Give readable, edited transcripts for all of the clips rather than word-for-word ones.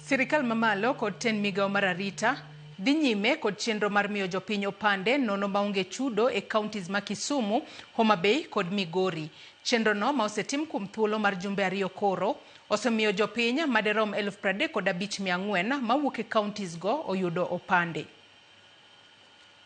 Sirikal mamalo kod ten migao mar arita dhi nyime kod chenro mar miyo jopiny opande nono maonge chudo e counties ma Kisumu, Homa Bay kod Migori. Chenro no ma osetim kuom thuolo mar jumbe 2 koro osemiyo jopiny maderom 35,400 mawuok e counties go oyudo opande.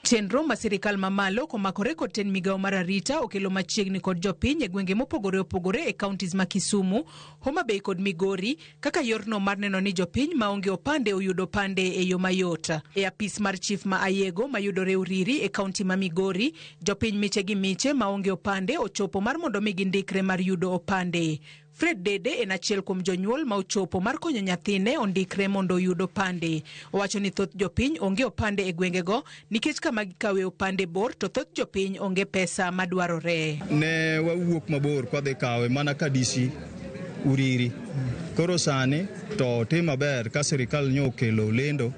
Chenro ma sirikal mamalo komakore kod ten migao mar arita okelo machiegni kod jopiny e gwenge mopogore opogore e counties ma Kisumu, Homa Bay kod Migori kaka yorno mar neno ni jopiny maonge opande oyudo opande e yo mayot. E apis mar chief ma Ayego mayudore Uriri e county ma Migori, jopiny miche gi miche maonge opande ochopo mar mondo mi gindikre mar yudo opande. Fred Dede en achiel kuom jonyuol ma ochopo mar konyo nyathine ondikre mondo oyud opande. Owacho ni thoth jopiny onge opande e gwengego nikech kama gikawe opande bor to thoth jopiny onge pesa madwarore. Ne wawuok mabor kwa dhi kawe mana ka DC Uriri. Koro sani to tim maber ka sirikal nyo okelo lendo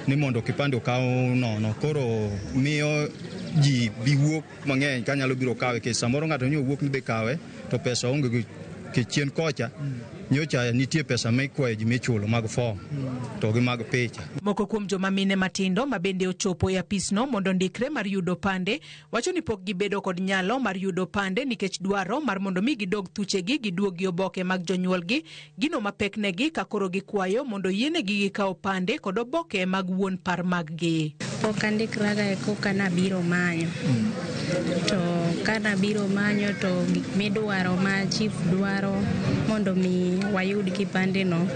ni mondo kipande okaw nono. Koro miyo ji biwuok mang'eny ka nyalo biro kawe ke samoro ng'ato nyo wuok ni dhi kawe to pesa onge chien kocha nyocha nitie pesa mikwayo ji michulo mag form to gi mag picha. Moko kuom joma mine matindo ma bende ochopo e apisno mondo ndikre mar yudo pande wacho ni pok gibedo kod nyalo mar yudo pande nikech dwaro mar mondo mi gidog thuchegi giduogi oboke mag jonyuolgi gino mapek negi ka koro gikwayo mondo yienegi gikaw pande kod oboke mag wuon par mag gi. Pok andikraga e koka nabiro manyo. To kana biro manyo to gik midwaro ma chief dwaro mondo mi wayud kipande no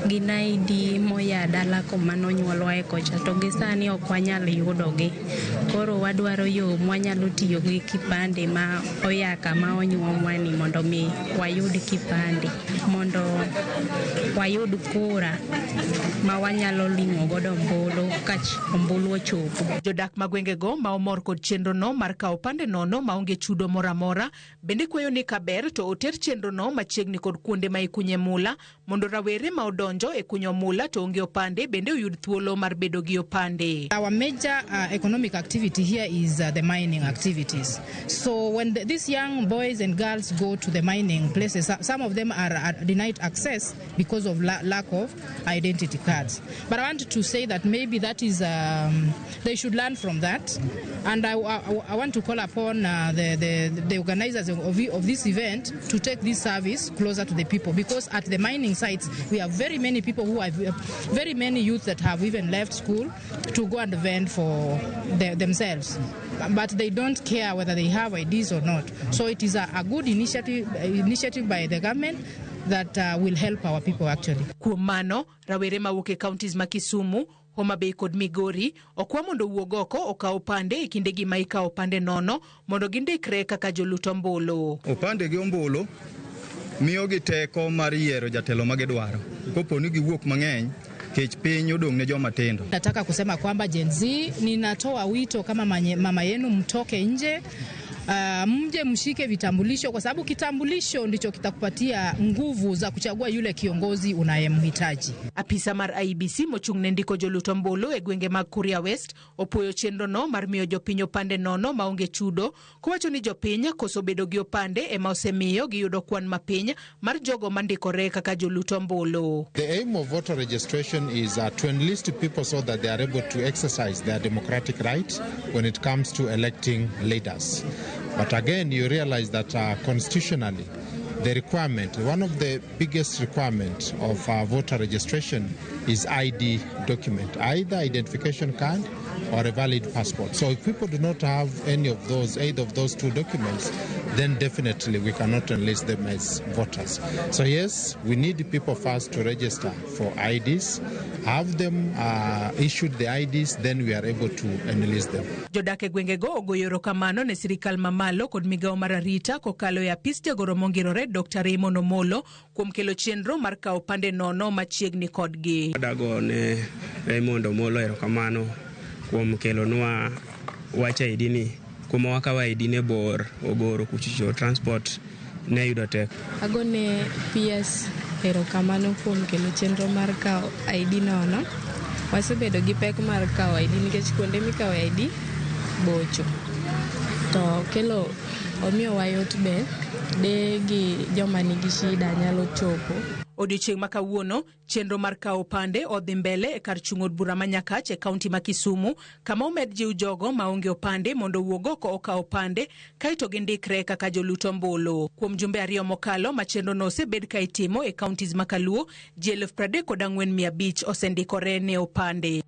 gin ID moya dala kuma nonyuolwa e kocha to gi sani ok wanyal yudogi. Koro wadwaro yo mwanyalo tiyo gi kipande ma oya kama onyuomwa ni mondo mi wayud kipande mondo wayud kura ma wanyalo ling'o godo ombulu ka ombulu ochopo. Jodak magwengego ma omor kod chenro no mar kawo opande nono maonge chudo moramora bende kwayo ni kaber to oter chenro no machiegni kod kuonde ma ikunye mula mondo rawere ma odonjo e kunyo mula to onge opande bende oyud thuolo mar bedo gi opande. Our major economic activity here is the mining activities. So when these young boys and girls go to the mining places, some of them are denied access because of lack of identity cards. But I want to say that maybe that is they should learn from that, and I want to call upon the organizers of this event to take this service closer to the people, because at the mining sites we have very many people who have very many youth that have even left school to go and vend for themselves, but they don't care whether they have IDs or not. So it is a good initiative by the government that will help our people actually. Kuom mano, rawere mawuok e counties ma Kisumu, Homa Bay kod Migori okwa mondo wuog oko okaw opande e kinde gi ma ikawo opande nono mondo gindikre kaka joluto ombulu. Opande gi ombulu miyo gi teko mar yiero jatelo ma gidwaro. Kopo ni giwuok mang'eny kech piny odong' ne joma tindo. Nataka kusema kwamba Gen Z, ninatoa wito kama mama yenu mtoke nje, mje mshike vitambulisho, kwa sababu kitambulisho ndicho kitakupatia nguvu za kuchagua yule kiongozi unayemhitaji. Apisa mar IEBC mochung'ne ndiko joluto ombulu e gwenge mag Kuria West opuoyo chenro no mar miyo jopiny opande nono maonge chudo, kowacho ni jopiny koso bedo gi opande ema osemiyo giyudo kwan mapiny mar jogo mandikore kaka joluto ombulu. The aim of voter registration is to enlist people so that they are able to exercise their democratic right when it comes to electing leaders. But again, you realize that constitutionally, the requirement, one of the biggest requirements of voter registration is ID document, either identification card or a valid passport. So if people do not have any of those, either of those two documents, then definitely we cannot enlist them as voters. So yes, we need people first to register for IDs, have them issued the IDs, then we are able to enlist them. Jodak e gwengego ogoyo erokamano ne sirikal mamalo kod migao mar arita kokalo e apis jagoro mongirore Dr. Raymond Omolo kuom kelo chenro mar kawo opande nono machiegni kodgi. Dago ne Raymond Omolo erokamano kuom kelonwa wacha idini kuma wakawa idine bor ogoro kuchicho transport ne yudo tek. Agone PS erokamano kuom kelo chenro mar kawo ID nono. Wasebedo gi pek mar kawo ID nikech kuonde mikawo ID bocho. To kelo omiyo wayot be de gi joma nigi shida nyalo chopo. Odiochieng' ma kawuono, chenro mar kawo opande odhi mbele e kar chung' od bura ma Nyakach e kaunti ma Kisumu, kama omed jiw jogo maonge opande mondo owuog oko okaw opande kaito gindikre kaka joluto ombulu. Kuom jumbe 2 mokalo ma chenro no osebed ka itimo e kauntis ma Kaluo, ji 34,500 osendikore ne opande.